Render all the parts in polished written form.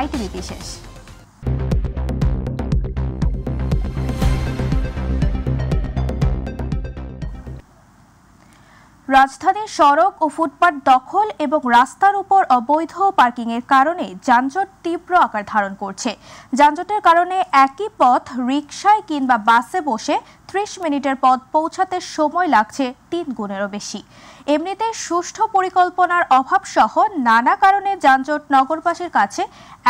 ITV বিশেষ। রাজধানীর সড়ক ও ফুটপাত দখল এবং রাস্তার উপর অবৈধ পার্কিংয়ের কারণে যানজট তীব্র আকার ধারণ করছে। যানজটের কারণে একই পথ রিকশায় কিংবা বাসে বসে ৩০ মিনিটের পথ পৌঁছাতে সময় লাগছে ৩ গুণেরও বেশি। এমনিতে সুষ্ঠু পরিকল্পনার অভাব সহ নানা কারণে যানজট নগরবাসীর কাছে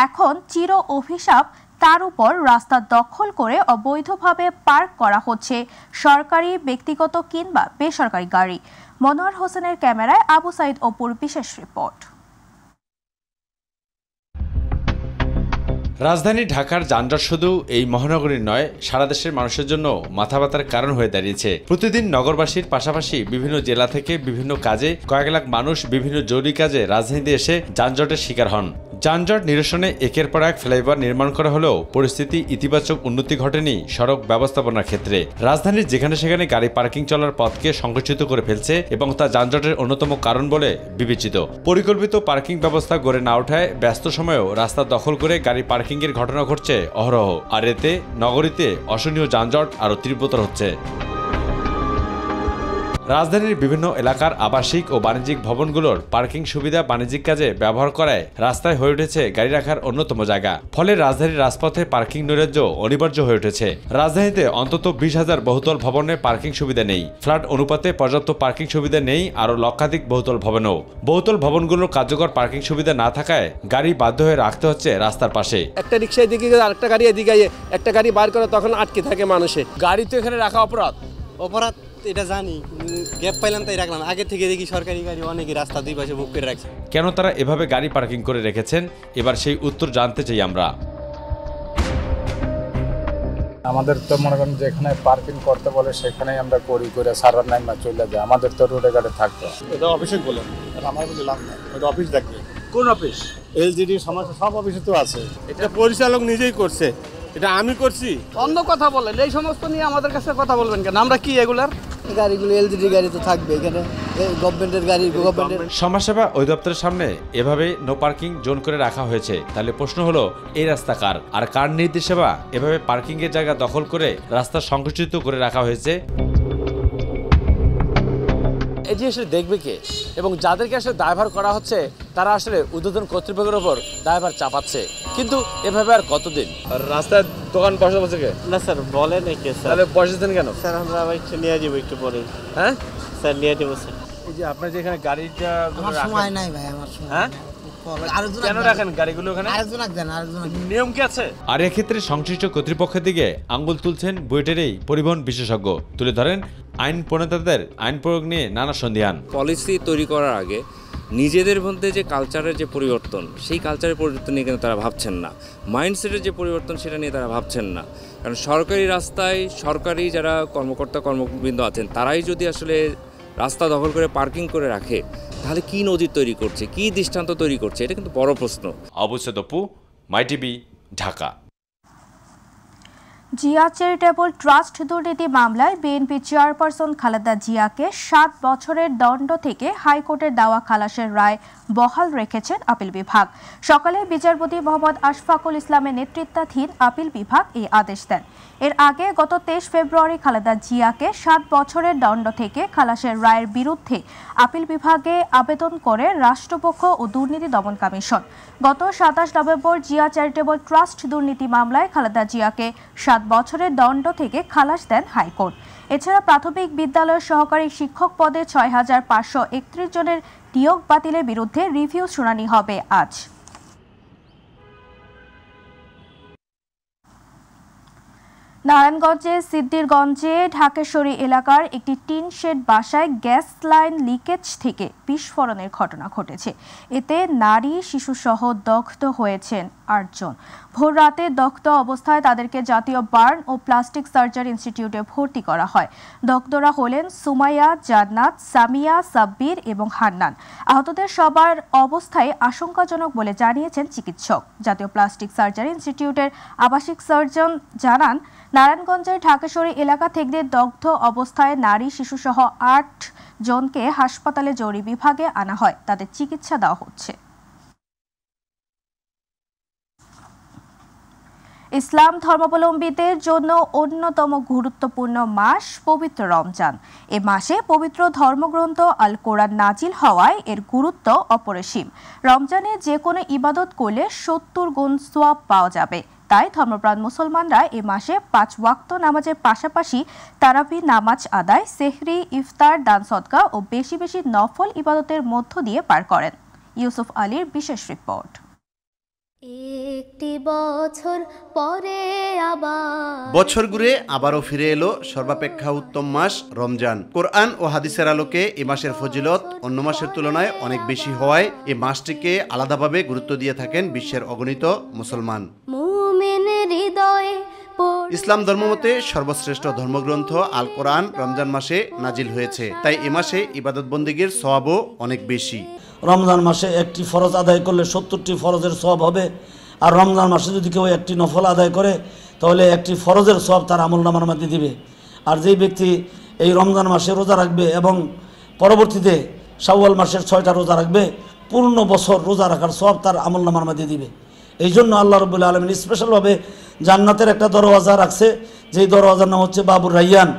এখন চির অভিশাপ। তার উপর রাস্তা দখল করে অবৈধভাবে পার্ক করা হচ্ছে সরকারি, ব্যক্তিগত কিংবা বেসরকারি গাড়ি। মনোয়ার হোসেনের ক্যামেরায় আবু সাইদ অপুর বিশেষ রিপোর্ট। রাজধানী ঢাকার যানজট শুধু এই মহানগরীর নয়, সারা দেশের মানুষের জন্য মাথা ব্যথার কারণ হয়ে দাঁড়িয়েছে। প্রতিদিন নগরবাসীর পাশাপাশি বিভিন্ন জেলা থেকে বিভিন্ন কাজে কয়েক লাখ মানুষ বিভিন্ন জরুরি কাজে রাজধানীতে এসে যানজটের শিকার হন। যানজট নিরসনে একের পর এক ফ্লাইওভার নির্মাণ করা হলেও পরিস্থিতি ইতিবাচক উন্নতি ঘটেনি সড়ক ব্যবস্থাপনার ক্ষেত্রে। রাজধানীর যেখানে সেখানে গাড়ি পার্কিং চলার পথকে সংকুচিত করে ফেলছে এবং তা যানজটের অন্যতম কারণ বলে বিবেচিত। পরিকল্পিত পার্কিং ব্যবস্থা গড়ে না ওঠায় ব্যস্ত সময়েও রাস্তা দখল করে গাড়ি পার্কিংয়ের ঘটনা ঘটছে অহরহ, আর এতে নগরীতে অসহনীয় যানজট আরও তীব্রতর হচ্ছে। রাজধানীর বিভিন্ন এলাকার আবাসিক ও বাণিজ্যিক ভবনগুলোর পার্কিং সুবিধা বাণিজ্যিক কাজে ব্যবহার করায় রাস্তায় হয়ে উঠেছে গাড়ি রাখার অন্যতম জায়গা। ফলে রাজধানীর রাজপথে পার্কিং নৈরাজ্য অনিবার্য হয়ে উঠেছে। রাজধানীতে অন্তত ২০,০০০ বহুতল ভবনে পার্কিং সুবিধা নেই। ফ্ল্যাট অনুপাতে পর্যাপ্ত পার্কিং সুবিধা নেই আরও লক্ষাধিক বহুতল ভবনেও। বহুতল ভবনগুলোর কার্যকর পার্কিং সুবিধা না থাকায় গাড়ি বাধ্য হয়ে রাখতে হচ্ছে রাস্তার পাশে। একটা রিক্সা এদিকে আরেকটা গাড়ি এদিকে, একটা গাড়ি বার করে তখন আটকে থাকে মানুষের। গাড়ি তো এখানে রাখা অপরাধ। এটা জানি, গ্যাপ পাইলাম তাই রাখলাম। আগে থেকে দেখি সরকারি গাড়ি অনেকে রাস্তা দুই পাশে বুক করে রাখছে। কেন তারা এভাবে গাড়ি পার্কিং করে রেখেছেন, এবার সেই উত্তর জানতে চাই আমরা। আমাদের তো মনে করেন যেখানে পার্কিং করতে বলে সেখানেই আমরা করি, করে সার্ভার নাইন না চলে যায়। আমাদের তো রোডে গাড়ি থাকতো। এটা অফিসে বলেন, আমার বলে লাভ নাই। এটা অফিস দেখবে। কোন অফিস? এলজিডি সমস্যা সব অফিসে তো আছে। এটা পরিচালক নিজেই করছে, এটা আমি করছি। অন্য কথা বলেন, এই সমস্ত নিয়ে আমাদের কাছে কথা বলবেন কেন? আমরা কি এগুলার গাড়িগুলো এলজিডি গাড়ি তো থাকবে এখানে, গভর্নমেন্টের গাড়ি। গভর্নমেন্টের সমাজসেবা অধিদপ্তরের সামনে এভাবে নো পার্কিং জোন করে রাখা হয়েছে। তাহলে প্রশ্ন হলো, এই রাস্তা কার? আর কার নির্দেশে বা এভাবে পার্কিং এর জায়গা দখল করে রাস্তা সংকুচিত করে রাখা হয়েছে? এটি আসলে দেখবে কে? এবং যাদেরকে আসলে দায়ভার করা হচ্ছে তারা আসলে উদ্বোধন কর্তৃপক্ষের ওপর দায়ভার চাপাচ্ছে। কিন্তু এভাবে আর কতদিন? রাস্তায় দোকান বসে কে? না স্যার, বলেন কে স্যার? তাহলে বসেছেন কেন? স্যার আমরা আবার একটু নিয়ে যাবো একটু পরে। হ্যাঁ স্যার নিয়ে যাবো স্যার। এই যে আপনার যে এখানে গাড়িটা আমার সময় নাই ভাই, আমার সময়। হ্যাঁ কেন রাখেন গাড়িগুলো এখানে? নিয়ম কি আছে? আর এক্ষেত্রে সংশ্লিষ্ট কর্তৃপক্ষের দিকে আঙ্গুল তুলছেন বুয়েটের এই পরিবহন বিশেষজ্ঞ। তুলে ধরেন আইন প্রণেতাদের আইন প্রয়োগ নিয়ে নানা সন্দিহান। পলিসি তৈরি করার আগে নিজেদের মধ্যে যে কালচারের যে পরিবর্তন, সেই কালচারের পরিবর্তন নিয়ে কিন্তু তারা ভাবছেন না। মাইন্ডসেটের যে পরিবর্তন সেটা নিয়ে তারা ভাবছেন না। কারণ সরকারি রাস্তায় সরকারি যারা কর্মবৃন্দ আছেন তারাই যদি আসলে রাস্তা দখল করে পার্কিং করে রাখে, তাহলে কি নজির তৈরি করছে, কি দৃষ্টান্ত তৈরি করছে, এটা কিন্তু বড় প্রশ্ন। Abu Saeed Apu, my TV, Dhaka. Zia charitable trust দুর্নীতি মামলায় বিএনপি চেয়ারপারসন খালেদা জিয়াকে 7 বছরের দণ্ড থেকে হাইকোর্টের দেওয়া খালাসের রায় বহাল রেখেছেন আপিল বিভাগ। সকালে বিচারপতি মোহাম্মদ আশফাকুল ইসলামের নেতৃত্বাধীন আপিল বিভাগ এই আদেশ দেন। এর আগে গত 23 ফেব্রুয়ারি খালেদা জিয়াকে 7 বছরের দণ্ড থেকে খালাসের রায়ের বিরুদ্ধে আপিল বিভাগে আবেদন করে রাষ্ট্রপক্ষ ও দুর্নীতি দমন কমিশন। গত 27 নভেম্বর জিয়া চ্যারিটেবল ট্রাস্ট দুর্নীতি মামলায় খালেদা জিয়াকে 7 বছরের দণ্ড থেকে খালাস দেন হাইকোর্ট। এছাড়া প্রাথমিক বিদ্যালয়ের সহকারী শিক্ষক পদে 6,531 জনের নিয়োগ বাতিলের বিরুদ্ধে রিভিউ শুনানি হবে আজ। নারায়ণগঞ্জের সিদ্দিরগঞ্জে ঢাকেশ্বরী এলাকার একটি টিন শেড বাসায় গ্যাস লাইন লিকেজ থেকে বিস্ফোরণের ঘটনা ঘটেছে। এতে নারী শিশুসহ দগ্ধ হয়েছেন 8 জন। ভোর রাতে দগ্ধ অবস্থায় তাদেরকে জাতীয় বার্ন ও প্লাস্টিক সার্জারি ইনস্টিটিউটে ভর্তি করা হয়। দগ্ধরা হলেন সুমাইয়া, জান্নাত, সামিয়া, সাব্বির এবং হান্নান। আহতদের সবার অবস্থায় আশঙ্কাজনক বলে জানিয়েছেন চিকিৎসক। জাতীয় প্লাস্টিক সার্জারি ইনস্টিটিউটের আবাসিক সার্জন জানান, নারায়ণগঞ্জের ঢাকেশ্বরী এলাকা থেকে দগ্ধ অবস্থায় নারী শিশুসহ 8 জনকে হাসপাতালে জরুরি বিভাগে আনা হয়। তাদের চিকিৎসা দেওয়া হচ্ছে। ইসলাম ধর্মাবলম্বীদের জন্য অন্যতম গুরুত্বপূর্ণ মাস পবিত্র রমজান। এ মাসে পবিত্র ধর্মগ্রন্থ আল কোরআন নাজিল হওয়ায় এর গুরুত্ব অপরিসীম। রমজানে যে কোনো ইবাদত করলে 70 গুণ সওয়াব পাওয়া যাবে। তাই ধর্মপ্রাণ মুসলমানরা এ মাসে 5 ওয়াক্ত নামাজের পাশাপাশি তারাবি নামাজ আদায়, সেহরি, ইফতার, দান সদকা ও বেশি বেশি নফল ইবাদতের মধ্য দিয়ে পার করেন। ইউসুফ আলীর বিশেষ রিপোর্ট। একটি বছর পরে বছর ঘুরে আবারও ফিরে এলো সর্বাপেক্ষা উত্তম মাস রমজান। কোরআন ও হাদিসের আলোকে এই মাসের ফজিলত অন্য মাসের তুলনায় অনেক বেশি হওয়ায় এই মাসটিকে আলাদাভাবে গুরুত্ব দিয়ে থাকেন বিশ্বের অগণিত মুসলমান। ইসলাম ধর্মমতে সর্বশ্রেষ্ঠ ধর্মগ্রন্থ আল কোরআন রমজান মাসে নাজিল হয়েছে, তাই এ মাসে ইবাদত বন্দেগীর সওয়াবও অনেক বেশি। রমজান মাসে একটি ফরজ আদায় করলে 70টি ফরজের সওয়াব হবে, আর রমজান মাসে যদি কেউ একটি নফল আদায় করে তাহলে একটি ফরজের সওয়াব তার আমলনামার মধ্যে দিবে। আর যেই ব্যক্তি এই রমজান মাসে রোজা রাখবে এবং পরবর্তীতে শাওয়াল মাসের 6টা রোজা রাখবে, পূর্ণ বছর রোজা রাখার সওয়াব তার আমলনামার মধ্যে দিবে। এই জন্য আল্লাহ রাব্বুল আলামিন স্পেশালভাবে জান্নাতের একটা দরওয়াজা রাখছে, যেই দরওয়াজার নাম হচ্ছে বাবুর রাইয়ান।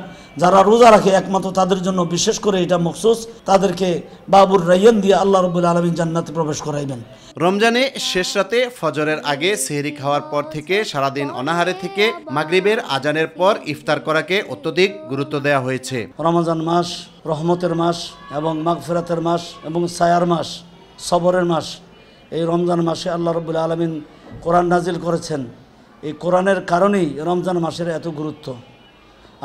যারা রোজা রাখে একমাত্র তাদের জন্য বিশেষ করে এটা মখসুস, তাদেরকে বাবুর রাইয়ান দিয়ে আল্লাহ রাব্বুল আলামিন জান্নাতে প্রবেশ করাইবেন। রমজানে শেষ রাতে ফজরের আগে সেহরি খাওয়ার পর থেকে সারাদিন অনাহারে থেকে মাগরিবের আজানের পর ইফতার করাকে অত্যধিক গুরুত্ব দেওয়া হয়েছে। রমজান মাস রহমতের মাস এবং মাগফিরাতের মাস এবং ছায়ার মাস, সবরের মাস। এই রমজান মাসে আল্লাহ রাব্বুল আলামিন কোরআন নাজিল করেছেন। এই কোরআনের কারণেই রমজান মাসের এত গুরুত্ব।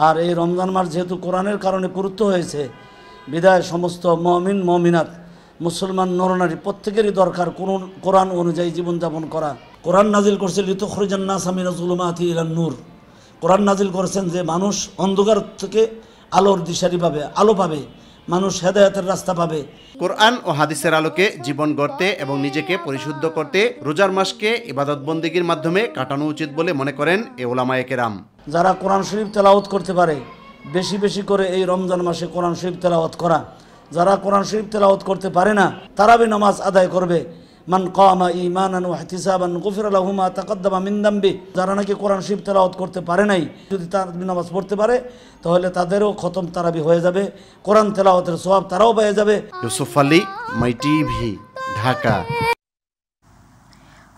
আর এই রমজান মাস যেহেতু কোরআনের কারণে গুরুত্ব হয়েছে, বিদায় সমস্ত মুমিন মুমিনাত মুসলমান নরনারী প্রত্যেকেরই দরকার কোরআন অনুযায়ী জীবনযাপন করা। কোরআন নাজিল করছে লিতুখরিজান নাসা মিনাজ যুলুমাতি ইলান নূর। কোরআন নাজিল করেছেন যে মানুষ অন্ধকার থেকে আলোর দিশারি পাবে, আলো পাবে, মানুষ হেদায়েতের রাস্তা পাবে। কোরআন ও হাদিসের আলোকে জীবন গড়তে এবং নিজেকে পরিশুদ্ধ করতে রোজার মাসকে ইবাদত বন্দেগীর মাধ্যমে কাটানো উচিত বলে মনে করেন এ উলামায়ে কেরাম। যারা কোরআন শরীফ তেলাওয়াত করতে পারে, বেশি বেশি করে এই রমজান মাসে কোরআন শরীফ তেলাওয়াত করা। যারা কোরআন শরীফ তেলাওয়াত করতে পারে না, তারাবি নামাজ আদায় করবে। মান কামা ঈমানান ওয়া ইহতিসাবান গুফিরা লাহু মা তাকাদ্দামা মিন যামবি। যারা নাকি কোরআন শরীফ তেলাওয়াত করতে পারে নাই, যদি তারাবি নামাজ পড়তে পারে তাহলে তাদেরও খতম তারাবি হয়ে যাবে, কোরআন তেলাওয়াতের সওয়াব তারাও পেয়ে যাবে। ইউসুফ আলী, মাই টিভি, ঢাকা।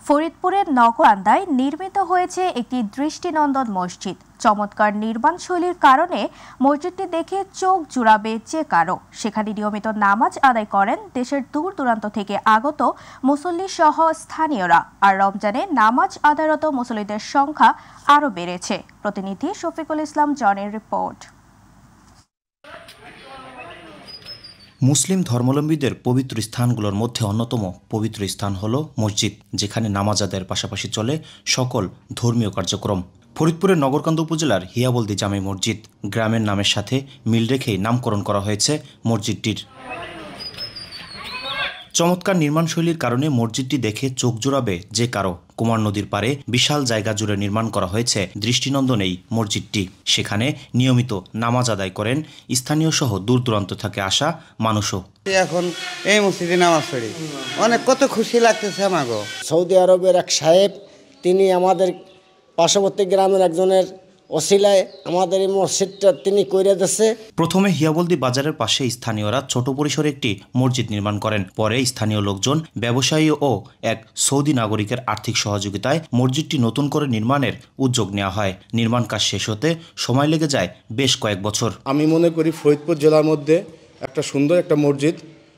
ফরিদপুরের নগরান্দায় নির্মিত হয়েছে একটি দৃষ্টিনন্দন মসজিদ। চমৎকার নির্মাণ শৈলীর কারণে মসজিদটি দেখে চোখ জুড়াবে যে কারো। সেখানে নিয়মিত নামাজ আদায় করেন দেশের দূর দূরান্ত থেকে আগত মুসল্লি সহ স্থানীয়রা। আর রমজানে নামাজ আদায়রত মুসল্লিদের সংখ্যা আরও বেড়েছে। প্রতিনিধি শফিকুল ইসলাম জনের রিপোর্ট। মুসলিম ধর্মাবলম্বীদের পবিত্র স্থানগুলোর মধ্যে অন্যতম পবিত্র স্থান হল মসজিদ, যেখানে নামাজ আদায়ের পাশাপাশি চলে সকল ধর্মীয় কার্যক্রম। ফরিদপুরের নগরকান্দা উপজেলার হিয়াবলদী জামে মসজিদ গ্রামের নামের সাথে মিল রেখেই নামকরণ করা হয়েছে মসজিদটির। চমৎকার নির্মাণশৈলীর কারণে মসজিদটি দেখে চোখ জোড়াবে যে কারো। কুমার নদীর পারে বিশাল জায়গা জুড়ে নির্মাণ করা হয়েছে দৃষ্টিনন্দন এই মসজিদটি। সেখানে নিয়মিত নামাজ আদায় করেন স্থানীয় সহ দূর দূরান্ত থেকে আসা মানুষও। এখন এই মসজিদে নামাজ পড়ি, অনেক কত খুশি লাগতেছে আমাকে। সৌদি আরবের এক সাহেব, তিনি আমাদের পার্শ্ববর্তী গ্রামের একজনের ওসিলায় আমাদের এই মসজিদটা তিনি কইরা দিয়েছে। প্রথমে হিয়াবলদী বাজারের পাশে স্থানীয়রা ছোট পরিসরে একটি মসজিদ নির্মাণ করেন। পরে স্থানীয় লোকজন, ব্যবসায়ী ও এক সৌদি নাগরিকের আর্থিক সহযোগিতায় মসজিদটি নতুন করে নির্মাণের উদ্যোগ নেওয়া হয়। নির্মাণ কাজ শেষ হতে সময় লেগে যায় বেশ কয়েক বছর। আমি মনে করি ফরিদপুর জেলার মধ্যে একটা সুন্দর একটা মসজিদ,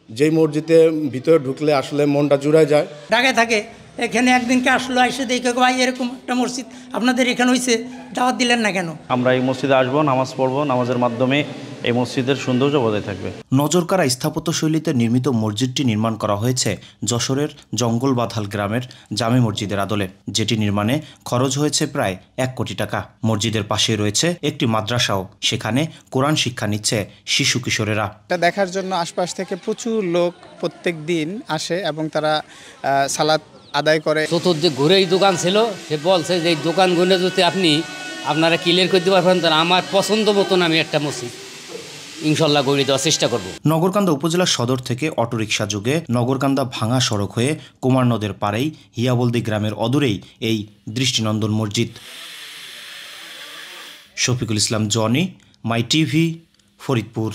যেই মসজিদের ভিতরে ঢুকলে আসলে মনটা জুড়ায় যায়। ঢাকায় থাকে, এখানে একদিনকে আসলো, এসে দেখে ভাই এরকম একটা মসজিদ আপনাদের এখানে হয়েছে, দাওয়াত দিলেন না কেন? আমরা এই মসজিদে আসবো, নামাজ পড়বো, নামাজের মাধ্যমে এই মসজিদের সৌন্দর্য বজায় থাকবে। নজরকাড়া স্থাপত্য শৈলীতে নির্মিত মসজিদটি নির্মাণ করা হয়েছে যশোরের জঙ্গলবাধাল গ্রামের জামে মসজিদের আদলে, যেটি নির্মাণে খরচ হয়েছে প্রায় 1 কোটি টাকা। মসজিদের পাশে রয়েছে একটি মাদ্রাসাও, সেখানে কোরআন শিক্ষা নিচ্ছে শিশু কিশোরেরা। এটা দেখার জন্য আশপাশ থেকে প্রচুর লোক প্রত্যেক দিন আসে এবং তারা সালাত আদায় করে। চতুর্দিক ঘুরে এই দোকান ছিল, সে বলছে যে এই দোকানগুলো যদি আপনারা ক্লিয়ার করতে পারবেন, তাহলে আমার পছন্দ মতন আমি একটা মসজিদ ইনশাল্লাহ গড়ে দেওয়ার চেষ্টা করব। নগরকান্দা উপজেলা সদর থেকে অটোরিকশা যোগে নগরকান্দা ভাঙা সড়ক হয়ে কুমার নদের পাড়েই হিয়াবলদি গ্রামের অদূরেই এই দৃষ্টিনন্দন মসজিদ। শফিকুল ইসলাম জনি, মাই টিভি, ফরিদপুর।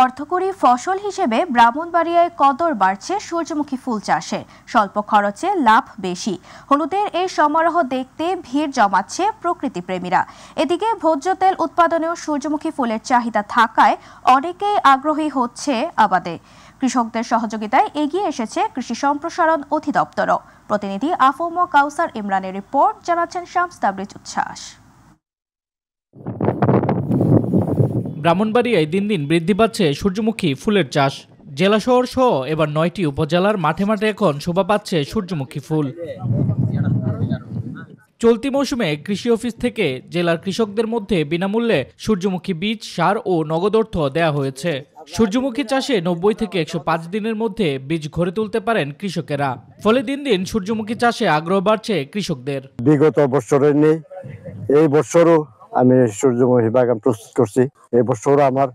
অর্থকরী ফসল হিসেবে ব্রাহ্মণবাড়িয়ায় কদর বাড়ছে সূর্যমুখী ফুল চাষে, স্বল্প খরচে লাভ বেশি। হলুদের এই সমারোহ দেখতে ভিড় জমাচ্ছে প্রকৃতিপ্রেমীরা। এদিকে ভোজ্য তেল উৎপাদনেও সূর্যমুখী ফুলের চাহিদা থাকায় অনেকেই আগ্রহী হচ্ছে আবাদে। কৃষকদের সহযোগিতায় এগিয়ে এসেছে কৃষি সম্প্রসারণ অধিদপ্তরও। প্রতিনিধি আফম কাউসার ইমরানের রিপোর্ট, জানাচ্ছেন শামস তাবরিজ উচ্ছ্বাস। ব্রাহ্মণবাড়িয়ায় দিন দিন বৃদ্ধি পাচ্ছে সূর্যমুখী ফুলের চাষ। জেলা শহর সহ এবার 9টি উপজেলার মাঠে মাঠে এখন শোভা পাচ্ছে সূর্যমুখী ফুল। চলতি মৌসুমে কৃষি অফিস থেকে জেলার কৃষকদের মধ্যে বিনামূল্যে সূর্যমুখী বীজ, সার ও নগদ অর্থ দেওয়া হয়েছে। সূর্যমুখী চাষে 90 থেকে 105 দিনের মধ্যে বীজ ঘরে তুলতে পারেন কৃষকেরা। ফলে দিন দিন সূর্যমুখী চাষে আগ্রহ বাড়ছে কৃষকদের। বিগত বছরে নেই, এই বছরও আমি সূর্যমুখী বাগান প্রস্তুত করছি, এই বছরও আমার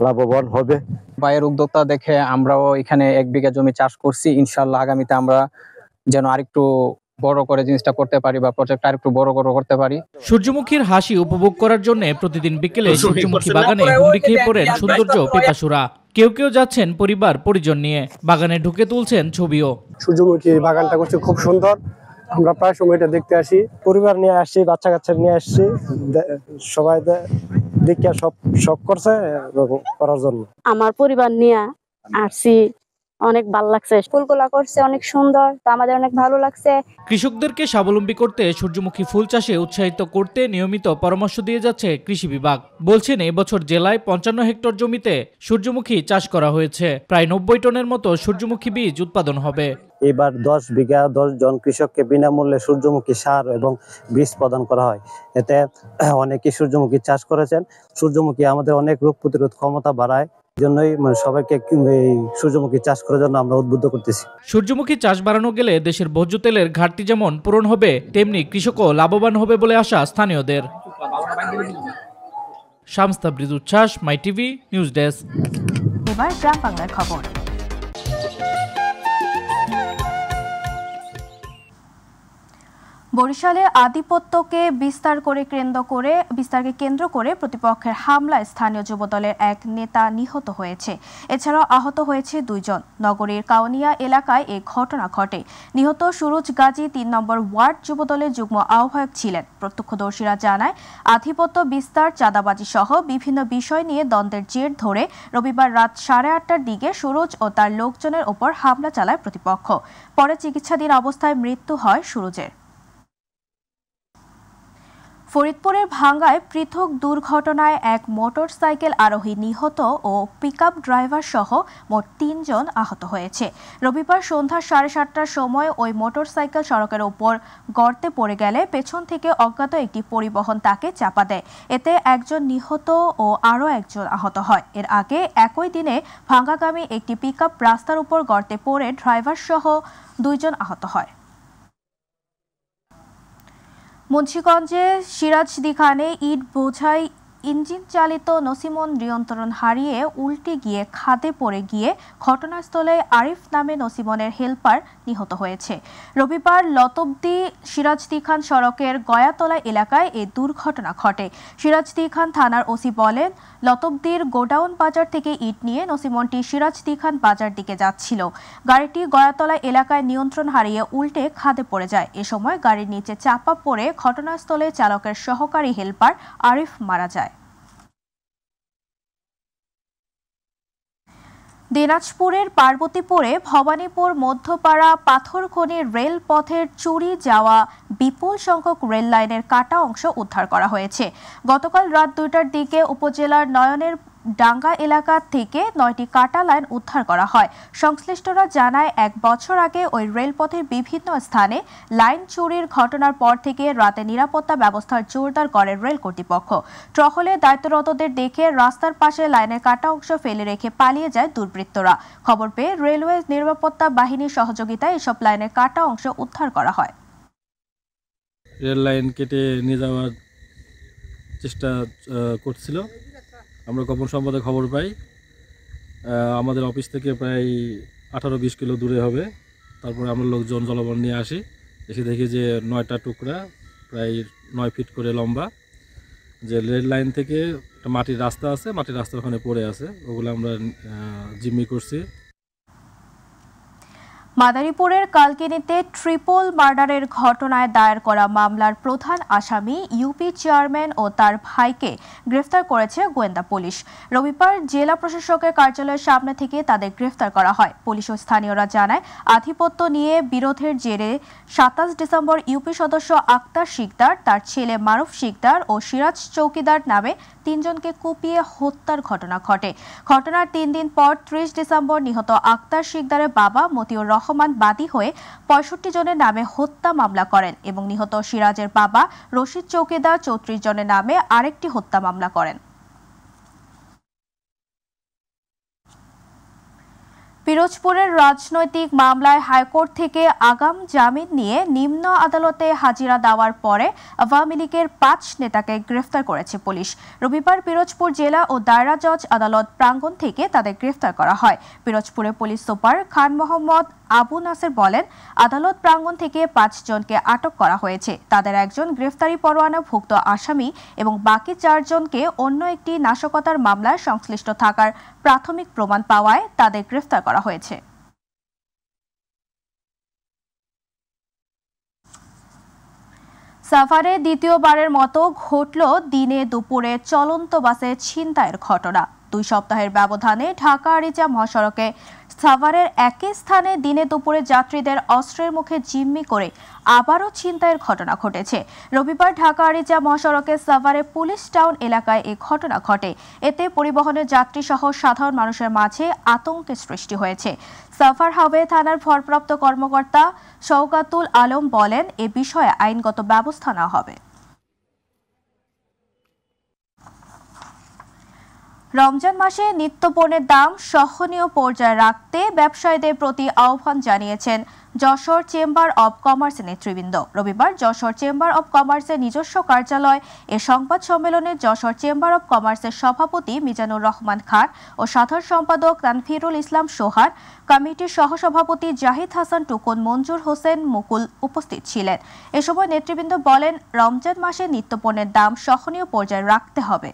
লাভবান হবে। ভাইয়ের উদ্যোক্তা দেখে আমরাও এখানে 1 বিঘা জমি চাষ করছি। ইনশাআল্লাহ আগামীতে আমরা যেন আরেকটু বড় করে জিনিসটা করতে পারি বা প্রজেক্ট আরেকটু বড় করতে পারি। সূর্যমুখীর হাসি উপভোগ করার জন্য প্রতিদিন বিকেলে সূর্যমুখী বাগানে হুমড়ি খেয়ে পড়েন সৌন্দর্য পিপাসুরা। কেউ কেউ যাচ্ছেন পরিবার পরিজন নিয়ে, বাগানে ঢুকে তুলছেন ছবিও। সূর্যমুখী বাগানটা করছে খুব সুন্দর, আমরা প্রায় সময় এটা দেখতে আসি, পরিবার নিয়ে আসছি, বাচ্চা কাচ্চা নিয়ে আসছি, সবাই দেখে সব শখ করছে করার জন্য। আমার পরিবার নিয়ে আসছি, অনেক ভালো লাগছে, ফুলগুলা করছে অনেক সুন্দর, তো আমাদের অনেক ভালো লাগছে। কৃষকদেরকে স্বাবলম্বী করতে সূর্যমুখী ফুল চাষে উৎসাহিত করতে নিয়মিত পরামর্শ দিয়ে যাচ্ছে কৃষি বিভাগ। বলছেন এবছর জেলায় 55 হেক্টর জমিতে সূর্যমুখী চাষ করা হয়েছে, প্রায় 90 টনের মতো সূর্যমুখী বীজ উৎপাদন হবে। এবার 10 বিঘা 10 জন কৃষককে বিনামূল্যে সূর্যমুখী সার এবং বীজ প্রদান করা হয়। এতে অনেকে সূর্যমুখী চাষ করেছেন। সূর্যমুখী আমাদের অনেক রোগ প্রতিরোধ ক্ষমতা বাড়ায়, জন্যই সবাইকে এই সূর্যমুখী চাষ করার জন্য আমরা উদ্বুদ্ধ করতেছি। সূর্যমুখী চাষ বাড়ানো গেলে দেশের ভোজ্য তেলের ঘাটতি যেমন পূরণ হবে, তেমনি কৃষকও লাভবান হবে বলে আশা স্থানীয়দের। শামস তাবরিজ উচ্ছ্বাস, মাই টিভি নিউজ ডেস্ক। এবার গ্রাম বাংলার খবর। বরিশালে আধিপত্যকে বিস্তারকে কেন্দ্র করে প্রতিপক্ষের হামলায় স্থানীয় যুবদলের এক নেতা নিহত হয়েছে। এছাড়াও আহত হয়েছে 2 জন। নগরীর কাউনিয়া এলাকায় এই ঘটনা ঘটে। নিহত সুরজ গাজী 3 নম্বর ওয়ার্ড যুবদলের যুগ্ম আহ্বায়ক ছিলেন। প্রত্যক্ষদর্শীরা জানায়, আধিপত্য বিস্তার, চাঁদাবাজি সহ বিভিন্ন বিষয় নিয়ে দ্বন্দ্বের জের ধরে রবিবার রাত 8:30টার দিকে সুরজ ও তার লোকজনের ওপর হামলা চালায় প্রতিপক্ষ। পরে চিকিৎসাধীন অবস্থায় মৃত্যু হয় সুরজের। ফরিদপুরের ভাঙ্গায় পৃথক দুর্ঘটনায় এক মোটরসাইকেল আরোহী নিহত ও পিকআপ ড্রাইভার সহ মোট 3 জন আহত হয়েছে। রবিবার সন্ধ্যা 7:30টার সময় ওই মোটরসাইকেল সড়কের ওপর গর্তে পড়ে গেলে পেছন থেকে অজ্ঞাত একটি পরিবহন তাকে চাপা দেয়। এতে একজন নিহত ও আরও একজন আহত হয়। এর আগে একই দিনে ভাঙ্গাগামী একটি পিকআপ রাস্তার উপর গর্তে পড়ে ড্রাইভার সহ 2 জন আহত হয়। মুন্সিগঞ্জে সিরাজদিখানে ইট বোঝাই ইঞ্জিন চালিত নসিমন নিয়ন্ত্রণ হারিয়ে উল্টে গিয়ে খাদে পড়ে গিয়ে ঘটনাস্থলে আরিফ নামে নসিমনের হেলপার নিহত হয়েছে। রবিবার লতবদি সিরাজদিখান সড়কের গয়াতলা এলাকায় এই দুর্ঘটনা ঘটে। সিরাজদিখান থানার ওসি বলেন, লতবদির গোডাউন বাজার থেকে ইট নিয়ে নসিমনটি সিরাজদিখান বাজার দিকে যাচ্ছিল। গাড়িটি গয়াতলা এলাকায় নিয়ন্ত্রণ হারিয়ে উল্টে খাদে পড়ে যায়। এ সময় গাড়ির নিচে চাপা পড়ে ঘটনাস্থলে চালকের সহকারী হেলপার আরিফ মারা যায়। দিনাজপুরের পার্বতীপুরে ভবানীপুর মধ্যপাড়া পাথরখনি রেল পথের চুরি যাওয়া বিপুল সংখ্যক রেল লাইনের কাটা অংশ উদ্ধার করা হয়েছে। গতকাল রাত 2টার দিকে উপজেলার নয়নের ডাঙ্গা এলাকা থেকে 9টি কাটা লাইন উদ্ধার করা হয়। সংশ্লিষ্টরা জানায়, 1 বছর আগে ওই রেলপথের বিভিন্ন স্থানে লাইন চুরির ঘটনার পর থেকে রাতে নিরাপত্তা ব্যবস্থা জোরদার করে রেল কর্তৃপক্ষ। টহলে দায়িত্বরতদের দেখে রাস্তার পাশে লাইনের কাটা অংশ ফেলে রেখে পালিয়ে যায় দুর্বৃত্তরা। খবর পেয়ে রেলওয়ে নিরাপত্তা বাহিনীর সহযোগিতায় এসব লাইনের কাটা অংশ উদ্ধার করা হয়। রেল লাইন কেটে নিয়ে যাওয়ার চেষ্টা করছিল, আমরা গোপন সংবাদে খবর পাই আমাদের অফিস থেকে প্রায় 18-20 কিলো দূরে হবে। তারপরে আমরা লোকজন জলবল নিয়ে আসি, এসে দেখি যে 9টা টুকরা প্রায় 9 ফিট করে লম্বা, যে রেল লাইন থেকে একটা মাটির রাস্তা আছে, মাটির রাস্তার ওখানে পড়ে আছে, ওগুলো আমরা জিম্মি করছি। মাদারীপুরের কালকিনিতে ট্রিপল মার্ডারের ঘটনায় দায়ের করা মামলার প্রধান আসামি ইউপি চেয়ারম্যান ও তার ভাইকে গ্রেফতার করেছে গোয়েন্দা পুলিশ। রবিবার জেলা প্রশাসকের কার্যালয়ের সামনে থেকে তাদের গ্রেফতার করা হয়। পুলিশ ও স্থানীয়রা জানায়, আধিপত্য নিয়ে বিরোধের জেরে 27 ডিসেম্বর ইউপি সদস্য আক্তার শিকদার, তার ছেলে মারুফ শিকদার ও সিরাজ চৌকিদার নামে 3 জনকে কুপিয়ে হত্যার ঘটনা ঘটে। ঘটনার 3 দিন পর 30 ডিসেম্বর নিহত আক্তার শিকদারের বাবা মতিউর রহমান বাদী হয়ে 65 জনের নামে হত্যা মামলা করেন এবং নিহত সিরাজের বাবা রশিদ চৌকিদার 34 জনের নামে আরেকটি হত্যা মামলা করেন। পিরোজপুরের রাজনৈতিক মামলায় হাইকোর্ট থেকে আগাম জামিন নিয়ে নিম্ন আদালতে হাজিরা দেওয়ার পরে আওয়ামী লীগের 5 নেতাকে গ্রেফতার করেছে পুলিশ। রবিবার পিরোজপুর জেলা ও দায়রা জজ আদালত প্রাঙ্গণ থেকে তাদের গ্রেফতার করা হয়। পিরোজপুরের পুলিশ সুপার খান মোহাম্মদ আবু নাসের বলেন, আদালত প্রাঙ্গণ থেকে 5 জনকে আটক করা হয়েছে। তাদের একজন গ্রেফতারি পরোয়ানাভুক্ত আসামি এবং বাকি 4 জনকে অন্য একটি নাশকতার মামলায় সংশ্লিষ্ট থাকার প্রাথমিক প্রমাণ পাওয়ায় তাদের গ্রেফতার করা হয়েছে। সাভারে দ্বিতীয়বারের মতো ঘটল দিনে দুপুরে চলন্ত বাসে ছিনতাইয়ের ঘটনা। 2 সপ্তাহের ব্যবধানে ঢাকা আরিচা মহাসড়কে সাভারের একই স্থানে দিনে দুপুরে যাত্রীদের অস্ত্রের মুখে জিম্মি করে আবারও ছিনতাইয়ের ঘটনা ঘটেছে। রবিবার ঢাকা আরিচা মহাসড়কে সাভারে পুলিশ টাউন এলাকায় এই ঘটনা ঘটে। এতে পরিবহনের যাত্রী সহ সাধারণ মানুষের মাঝে আতঙ্কের সৃষ্টি হয়েছে। সাভার হাইওয়ে থানার ভারপ্রাপ্ত কর্মকর্তা শওকাতুল আলম বলেন, এ বিষয়ে আইনগত ব্যবস্থা নেওয়া হবে। রমজান মাসে নিত্যপণ্যের দাম সহনীয় পর্যায়ে রাখতে ব্যবসায়ীদের প্রতি আহ্বান জানিয়েছেন যশোর চেম্বার অব কমার্সের নেতৃবৃন্দ। রবিবার যশোর চেম্বার অব কমার্সের নিজস্ব কার্যালয় এ সংবাদ সম্মেলনে যশোর চেম্বার অব কমার্সের সভাপতি মিজানুর রহমান খান ও সাধারণ সম্পাদক তানফিরুল ইসলাম সোহান, কমিটির সহসভাপতি জাহিদ হাসান টুকুন, মঞ্জুর হোসেন মুকুল উপস্থিত ছিলেন। এ সময় নেতৃবৃন্দ বলেন, রমজান মাসে নিত্যপণ্যের দাম সহনীয় পর্যায়ে রাখতে হবে।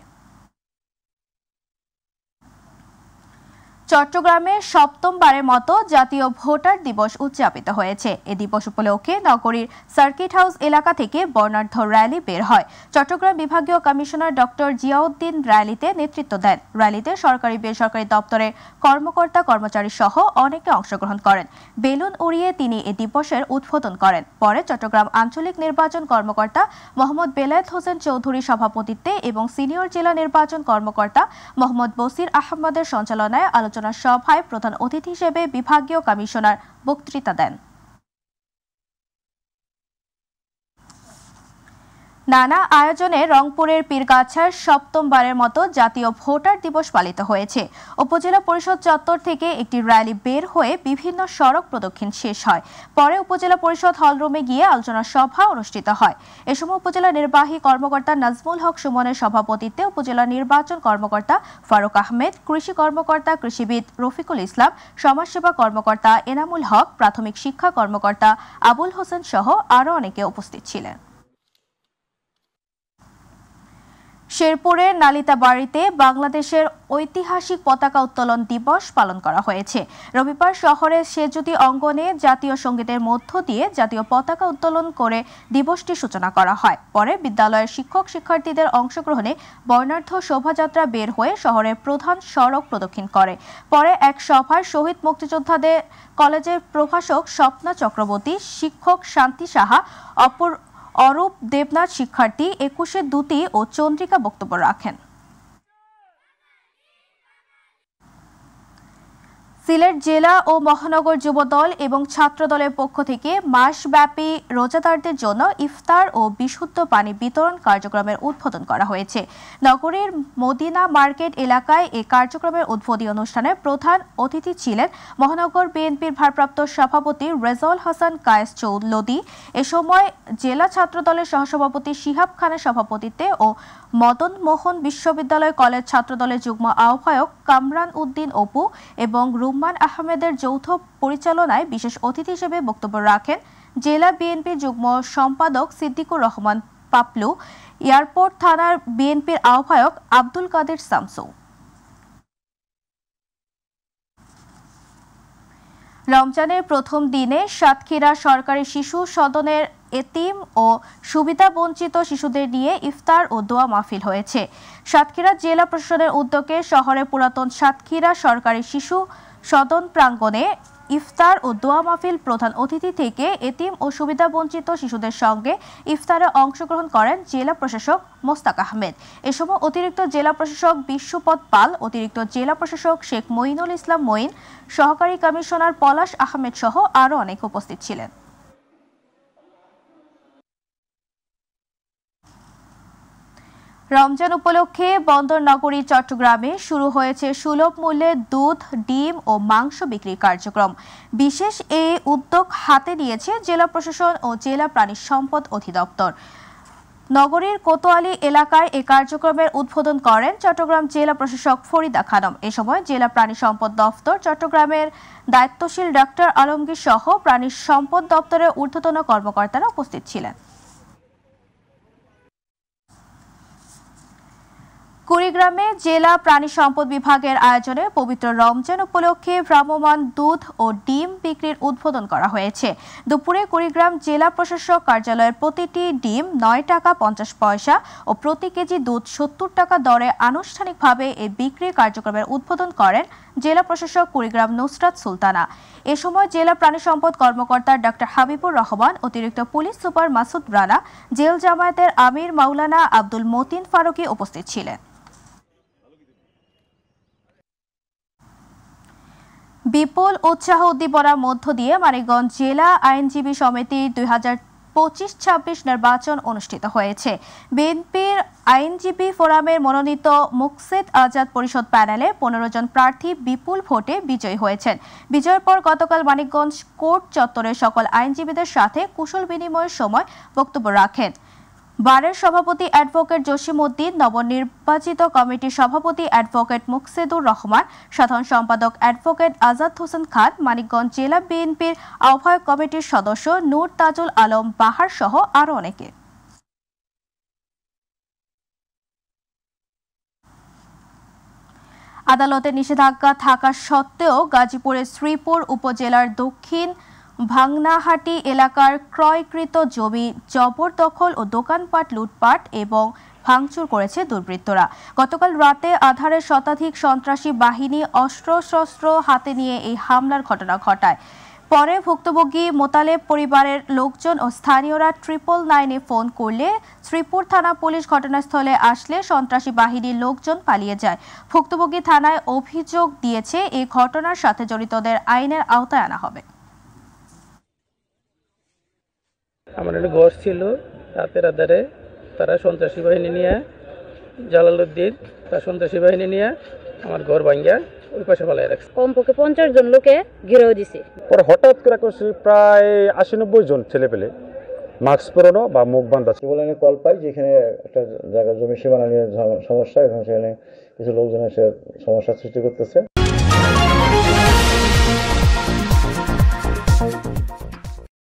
চট্টগ্রামে 7মবারের মতো জাতীয় ভোটার দিবস উদযাপিত হয়েছে। এ দিবস উপলক্ষে নগরীর সার্কিট হাউস এলাকা থেকে বর্ণাঢ্য র্যালি বের হয়। চট্টগ্রাম বিভাগীয় কমিশনার ডক্টর জিয়াউদ্দিন র্যালিতে নেতৃত্ব দেন। র্যালিতে সরকারি বেসরকারি দপ্তরের কর্মকর্তা কর্মচারী সহ অনেকে অংশগ্রহণ করেন। বেলুন উড়িয়ে তিনি এ দিবসের উদ্বোধন করেন। পরে চট্টগ্রাম আঞ্চলিক নির্বাচন কর্মকর্তা মোহাম্মদ বেলায়েত হোসেন চৌধুরী সভাপতিত্বে এবং সিনিয়র জেলা নির্বাচন কর্মকর্তা মোহাম্মদ বসির আহমদের সঞ্চালনায় আলোচনা সভায় প্রধান অতিথি হিসেবে বিভাগীয় কমিশনার বক্তৃতা দেন। নানা আয়োজনে রংপুরের পীরগাছার 7মবারের মতো জাতীয় ভোটার দিবস পালিত হয়েছে। উপজেলা পরিষদ চত্বর থেকে একটি র্যালি বের হয়ে বিভিন্ন সড়ক প্রদক্ষিণ শেষ হয়। পরে উপজেলা পরিষদ হলরুমে গিয়ে আলোচনা সভা অনুষ্ঠিত হয়। এ সময় উপজেলা নির্বাহী কর্মকর্তা নাজমুল হক সুমনের সভাপতিত্বে উপজেলা নির্বাচন কর্মকর্তা ফারুক আহমেদ, কৃষি কর্মকর্তা কৃষিবিদ রফিকুল ইসলাম, সমাজসেবা কর্মকর্তা এনামুল হক, প্রাথমিক শিক্ষা কর্মকর্তা আবুল হোসেন সহ আরও অনেকে উপস্থিত ছিলেন। শেরপুরের নালিতাবাড়িতে বাংলাদেশের ঐতিহাসিক পতাকা উত্তোলন দিবস পালন করা হয়েছে। রবিবার শহরের সেজুতি অঙ্গনে জাতীয় সঙ্গীতের মধ্য দিয়ে জাতীয় পতাকা উত্তোলন করে দিবসটি সূচনা করা হয়। পরে বিদ্যালয়ের শিক্ষক শিক্ষার্থীদের অংশগ্রহণে বর্ণাঢ্য শোভাযাত্রা বের হয়ে শহরের প্রধান সড়ক প্রদক্ষিণ করে। পরে এক সভায় শহীদ মুক্তিযোদ্ধাদের কলেজের প্রভাষক স্বপ্না চক্রবর্তী, শিক্ষক শান্তি সাহা, অরূপ দেবনাথ, শিক্ষার্থী 21 দ্যুতি ও চন্দ্রিকা বক্তব্য রাখেন। সিলেট জেলা ও মহানগর যুবদল এবং ছাত্র দলের পক্ষ থেকে মাসব্যাপী রোজাদারদের জন্য ইফতার ও বিশুদ্ধ পানি বিতরণ কার্যক্রমের উদ্বোধন করা হয়েছে। নগরীর মদিনা মার্কেট এলাকায় এই কার্যক্রমের উদ্বোধনী অনুষ্ঠানে প্রধান অতিথি ছিলেন মহানগর বিএনপির ভারপ্রাপ্ত সভাপতি রেজাউল হাসান কায়েস চৌধুরী। এ সময় জেলা ছাত্র দলের সহসভাপতি শিহাব খানের সভাপতিত্বে ও মদন মোহন বিশ্ববিদ্যালয় কলেজ ছাত্র দলের যুগ্ম আহ্বায়ক কামরান উদ্দিন অপু এবং রুম্মান আহমেদের যৌথ পরিচালনায় বিশেষ অতিথি হিসেবে বক্তব্য রাখেন জেলা বিএনপি যুগ্ম সম্পাদক সিদ্দিকুর রহমান পাপলু, এয়ারপোর্ট থানার বিএনপির আহ্বায়ক আব্দুল কাদের শামসু। রমজানের প্রথম দিনে সাতক্ষীরা সরকারি শিশু সদনের এতিম ও সুবিধা বঞ্চিত শিশুদের নিয়ে ইফতার ও দোয়া মাহফিল হয়েছে। সাতক্ষীরা জেলা প্রশাসনের উদ্যোগে শহরের পুরাতন সাতক্ষীরা সরকারি শিশু সদন প্রাঙ্গণে ইফতার ও দোয়া মাহফিল প্রধান অতিথি থেকে এতিম ও সুবিধা বঞ্চিত শিশুদের সঙ্গে ইফতারে অংশগ্রহণ করেন জেলা প্রশাসক মোস্তাক আহমেদ। এ সময় অতিরিক্ত জেলা প্রশাসক বিশ্বপদ পাল, অতিরিক্ত জেলা প্রশাসক শেখ মঈনুল ইসলাম মঈন, সহকারী কমিশনার পলাশ আহমেদ সহ আরও অনেকে উপস্থিত ছিলেন। রমজান উপলক্ষে বন্দর নগরী চট্টগ্রামে শুরু হয়েছে সুলভ মূল্যে দুধ, ডিম ও মাংস বিক্রির কার্যক্রম। বিশেষ এই উদ্যোগ হাতে নিয়েছে জেলা প্রশাসন ও জেলা প্রাণী সম্পদ অধিদপ্তর। নগরীর কোতোয়ালি এলাকায় এই কার্যক্রমের উদ্বোধন করেন চট্টগ্রাম জেলা প্রশাসক ফরিদা খানম। এ সময় জেলা প্রাণী সম্পদ দপ্তর চট্টগ্রামের দায়িত্বশীল ডক্টর আলমগীর সহ প্রাণী সম্পদ দপ্তরের ঊর্ধ্বতন কর্মকর্তারা উপস্থিত ছিলেন। কুড়িগ্রামে জেলা প্রাণী সম্পদ বিভাগের আয়োজনে পবিত্র রমজান উপলক্ষে ভ্রাম্যমাণ দুধ ও ডিম বিক্রির উদ্বোধন করা হয়েছে। দুপুরে কুড়িগ্রাম জেলা প্রশাসক কার্যালয়ের প্রতিটি ডিম 9 টাকা 50 পয়সা ও প্রতি কেজি দুধ 70 টাকা দরে আনুষ্ঠানিকভাবে এই বিক্রির কার্যক্রমের উদ্বোধন করেন জেলা প্রশাসক কুড়িগ্রাম নুসরাত সুলতানা। এ সময় জেলা প্রাণী সম্পদ কর্মকর্তা ডক্টর হাবিবুর রহমান, অতিরিক্ত পুলিশ সুপার মাসুদ রানা, জেল জামায়াতের আমির মাওলানা আব্দুল মতিন ফারুকি উপস্থিত ছিলেন। বিপুল উৎসাহ উদ্দীপনার মধ্য দিয়ে মানিকগঞ্জ জেলা আইনজীবী সমিতির 2025-26 নির্বাচন অনুষ্ঠিত হয়েছে। বিএনপির আইনজীবী ফোরামের মনোনীত মুকসেদ আজাদ পরিষদ প্যানেলে 15 জন প্রার্থী বিপুল ভোটে বিজয়ী হয়েছেন। বিজয়ের পর গতকাল মানিকগঞ্জ কোর্ট চত্বরে সকল আইনজীবীদের সাথে কুশল বিনিময়ের সময় বক্তব্য রাখেন বারের সভাপতি অ্যাডভোকেট জসিম উদ্দিন, নবনির্বাচিত কমিটির সভাপতি অ্যাডভোকেট মুকসেদুর রহমান, সাধারণ সম্পাদক অ্যাডভোকেট আজাদ হোসেন খান, মানিকগঞ্জ জেলা বিএনপির আহ্বায়ক কমিটির সদস্য নূর তাজুল আলম বাহার সহ আরও অনেকে। আদালতের নিষেধাজ্ঞা থাকা সত্ত্বেও গাজীপুরের শ্রীপুর উপজেলার দক্ষিণ ভাংনাহাটি এলাকার ক্রয়কৃত জমি জবরদখল ও দোকানপাট লুটপাট এবং ভাঙচুর করেছে দুর্বৃত্তরা। গতকাল রাতে আধারে শতাধিক সন্ত্রাসী বাহিনী অস্ত্রশস্ত্র হাতে নিয়ে এই হামলার ঘটনা ঘটায়। পরে ভুক্তভোগী মোতালেব পরিবারের লোকজন ও স্থানীয়রা 999-এ ফোন করলে শ্রীপুর থানা পুলিশ ঘটনাস্থলে আসলে সন্ত্রাসী বাহিনীর লোকজন পালিয়ে যায়। ভুক্তভোগী থানায় অভিযোগ দিয়েছে এই ঘটনার সাথে জড়িতদের আইনের আওতায় আনা হবে। আমার একটা ঘর ছিল, রাতের আধারে তারা সন্ত্রাসী বাহিনী নিয়ে, জালালউদ্দিন তার সন্ত্রাসী বাহিনী নিয়ে আমার ঘর ভাঙ্গা ওই পাশে পালাই রাখছে। কমপক্ষে 50 জন লোকে ঘিরেও দিছে। পরে হঠাৎ করে প্রায় 80-90 জন ছেলে পেলে মাস্ক পরানো বা মুখ বান্ধা বলে কল পাই যেখানে একটা জায়গা জমি সীমানা নিয়ে সমস্যা, এবং সেখানে কিছু লোকজন এসে সমস্যার সৃষ্টি করতেছে।